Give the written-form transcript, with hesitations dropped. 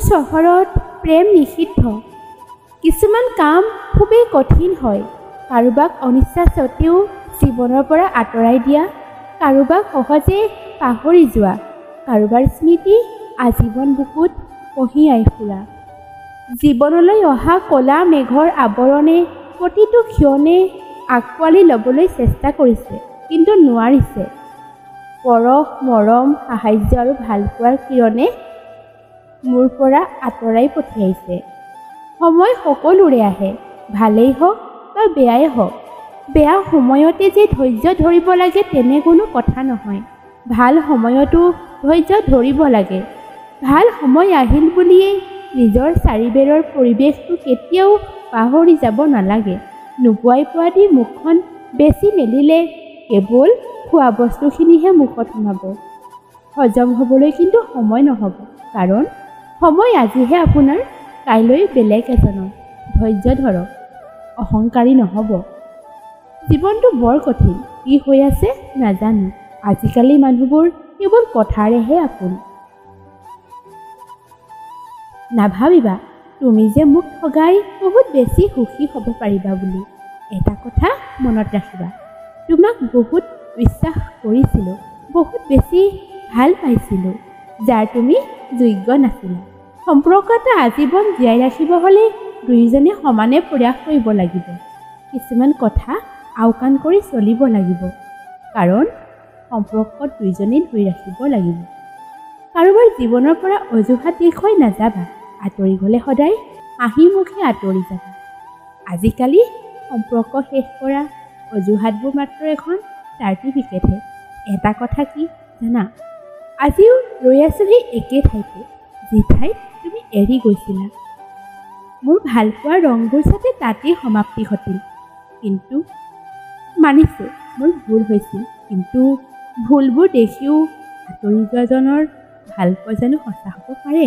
চহৰত প্ৰেম নিষিদ্ধ। কিছুমান কাম খুবেই কঠিন হয়। কাৰোবাক অনিচ্ছা স্বত্বেও জীৱনৰ পৰা আঁতৰাই দিয়া, কাৰোবাক সহজে পাহৰি যোৱা, কাৰোবাৰ স্মৃতি আজীৱন বুকুত কঢ়িয়াই ফুৰা। জীৱনলৈ অহা ক'লা মেঘৰ আৱৰণে প্ৰতিটো ক্ষণে আকোৱালি ল'বলৈ চেষ্টা কৰিছে, কিন্তু নোৱাৰিছে। পৰশ, মৰম, সাহায্য আৰু ভালপোৱাৰ কিৰণে মোৰ পৰা আঁতৰাই পঠিয়াইছে। সময় সকলোৰে আহে, ভালেই হওক বা বেয়াই হওক। বেয়া সময়তে যে ধৈৰ্য ধৰিব লাগে তেনে কোনো কথা নহয়। ভাল সময়তো ধৈৰ্য ধৰিব লাগে। ভাল সময় আহিল বুলিয়েই নিজৰ চাৰিবেৰৰ পৰিৱেশটো কেতিয়াও পাহৰি যাব নালাগে। নোপোৱাই পোৱা দি মুখখন বেছি মেলিলে কেৱল খোৱা বস্তুখিনিহে মুখত সোমাব। হজম হ'বলৈ কিন্তু সময় নহ'ব, কাৰণ সময় আজিহে আপোনাৰ, কাইলৈ বেলেগ এজনৰ। ধৈৰ্য ধৰক, অহংকাৰী নহ'ব। জীৱনটো বৰ কঠিন, কি হৈ আছে নাজানো। আজিকালি মানুহবোৰ কেৱল কথাৰেহে আপোন। নাভাবিবা তুমি যে মোক ঠগাই বহুত বেছি সুখী হ'ব পাৰিবা বুলি। এটা কথা মনত ৰাখিবা, তোমাক বহুত বিশ্বাস কৰিছিলোঁ, বহুত বেছি ভাল পাইছিলোঁ, যাৰ তুমি যোগ্য নাছিলা। সম্পৰ্ক এটা আজীৱন জীয়াই ৰাখিব হ'লে দুয়োজনে সমানে প্ৰয়াস কৰিব লাগিব। কিছুমান কথা আওকাণ কৰি চলিব লাগিব, কাৰণ সম্পৰ্কত দুয়োজনেই ধৰি ৰাখিব লাগিব। কাৰোবাৰ জীৱনৰ পৰা অজুহাত দেখুৱাই নাযাবা। আঁতৰি গ'লে সদায় হাঁহি মুখে আঁতৰি যাবা। আজিকালি সম্পৰ্ক শেষ কৰা অজুহাতবোৰ মাত্ৰ এখন চাৰ্টিফিকেটহে। এটা কথা কি জানা, আজিও ৰৈ আছোঁ সেই একে ঠাইতে, যি ঠাইত তুমি এৰি গৈছিলা। মোৰ ভালপোৱাৰ ৰংবোৰ যাতে তাতেই সমাপ্তি ঘটিল, কিন্তু মানিছোঁ মোৰ ভুল হৈছিল। কিন্তু ভুলবোৰ দেখিও আঁতৰি যোৱাজনৰ ভালপোৱা জানো সঁচা হ'ব পাৰে?